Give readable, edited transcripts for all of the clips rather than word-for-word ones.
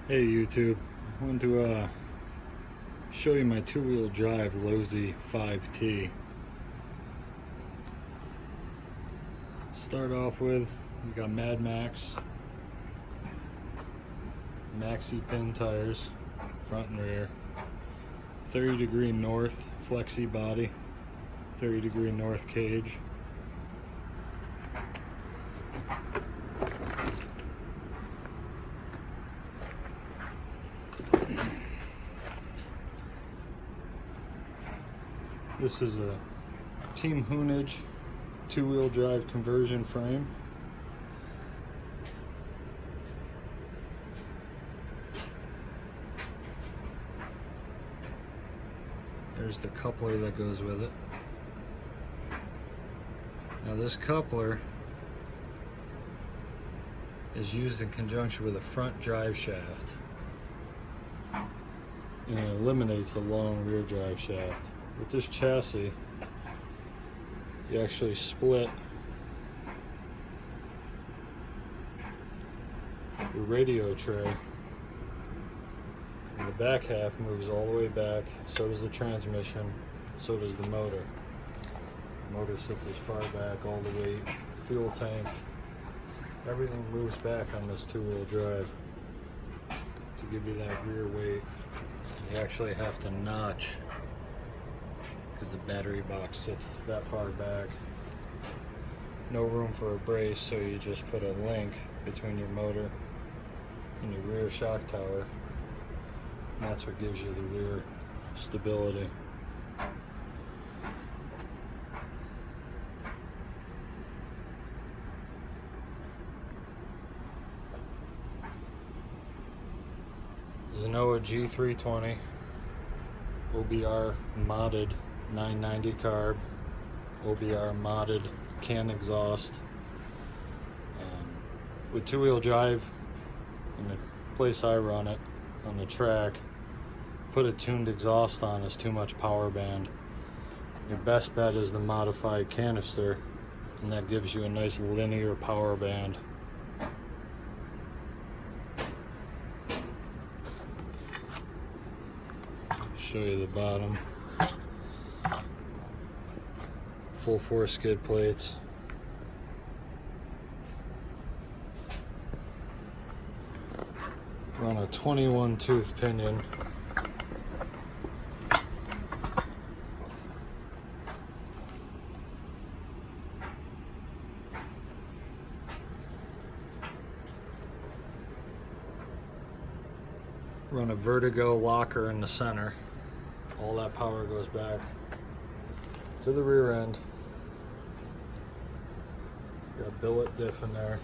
Hey YouTube, I wanted to show you my two-wheel drive Losi 5T. Start off with, we got Mad Max, maxi pin tires, front and rear, 30-degree north flexi body, 30-degree north cage. This is a Team Hoonage two-wheel drive conversion frame. There's the coupler that goes with it. Now this coupler is used in conjunction with a front drive shaft, and it eliminates the long rear drive shaft. With this chassis, you actually split your radio tray, and the back half moves all the way back. So does the transmission, so does the motor. The motor sits as far back, all the weight, fuel tank, everything moves back on this two-wheel drive to give you that rear weight. You actually have to notch because the battery box sits that far back. No room for a brace, so you just put a link between your motor and your rear shock tower, and that's what gives you the rear stability. Zenoa G320 OBR modded 990 carb, OBR modded can exhaust. With two-wheel drive, in the place I run it, on the track, put a tuned exhaust on is too much power band. Your best bet is the modified canister, and that gives you a nice linear power band. Show you the bottom. Full 4 skid plates. Run a 21 tooth pinion. Run a vertigo locker in the center. All that power goes back to the rear end. Got billet diff in there.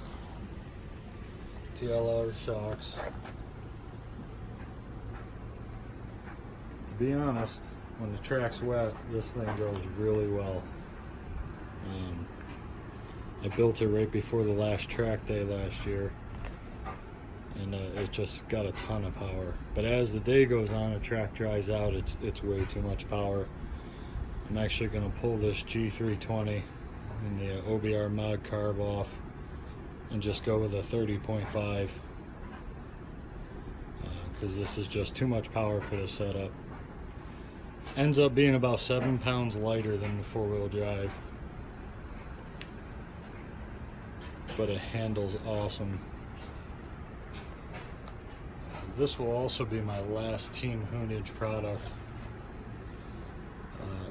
TLR shocks. To be honest, when the track's wet, this thing goes really well. I built it right before the last track day last year, and it just got a ton of power. But as the day goes on, the track dries out, it's way too much power. I'm actually going to pull this G320 and the OBR mod carb off and just go with a 30.5 because this is just too much power for the setup. Ends up being about 7 pounds lighter than the four-wheel drive, but it handles awesome. This will also be my last Team Hoonage product.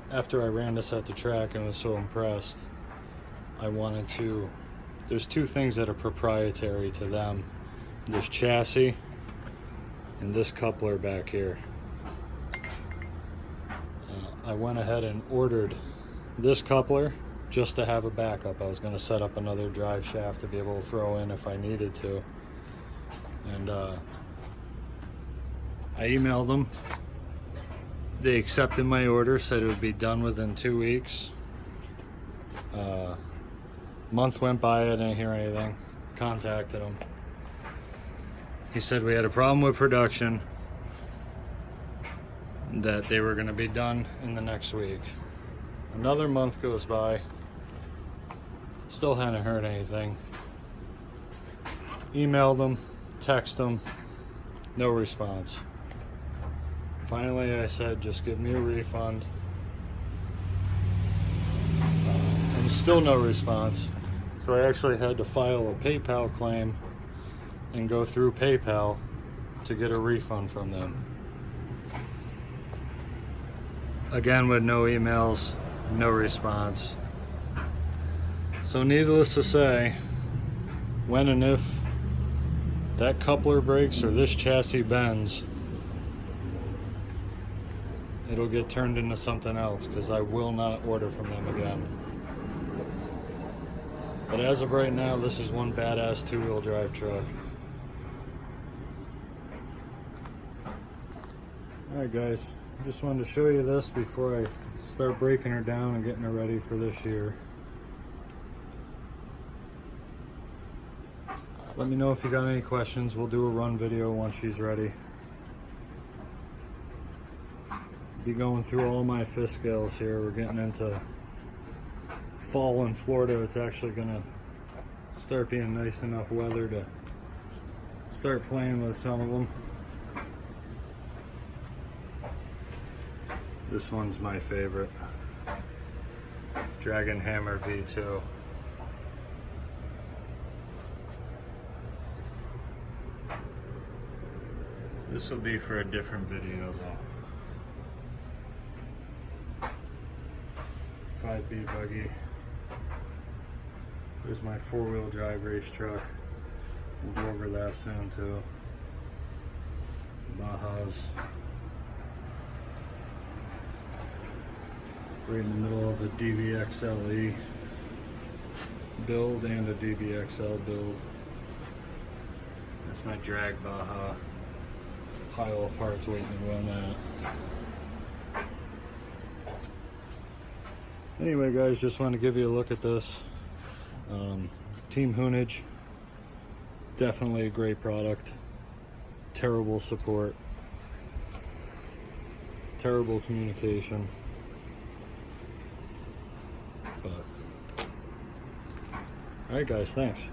After I ran this at the track and was so impressed, I wanted to, there's two things that are proprietary to them. This chassis and this coupler back here. I went ahead and ordered this coupler just to have a backup. I was going to set up another drive shaft to be able to throw in if I needed to. And I emailed them. They accepted my order, said it would be done within 2 weeks. Month went by, I didn't hear anything. Contacted him. He said we had a problem with production, that they were going to be done in the next week. Another month goes by, still hadn't heard anything. Emailed them, text them, No response. Finally, I said, just give me a refund. And still no response. So I actually had to file a PayPal claim and go through PayPal to get a refund from them. Again, with no emails, no response. So needless to say, when and if that coupler breaks or this chassis bends, it'll get turned into something else, because I will not order from them again. But as of right now, this is one badass two-wheel drive truck. Alright guys, just wanted to show you this before I start breaking her down and getting her ready for this year. Let me know if you got any questions. We'll do a run video once she's ready. Be going through all my fish scales here. We're getting into fall in Florida. It's actually gonna start being nice enough weather to start playing with some of them. This one's my favorite. Dragon Hammer V2. This will be for a different video though. 5B buggy. There's my four-wheel drive race truck. We'll go over that soon too. Bajas. Right in the middle of a DBXLE build and a DBXL build. That's my drag Baja. Pile of parts waiting to run that. Anyway guys, just wanted to give you a look at this. Team Hoonage, definitely a great product. Terrible support, terrible communication, but alright guys, thanks.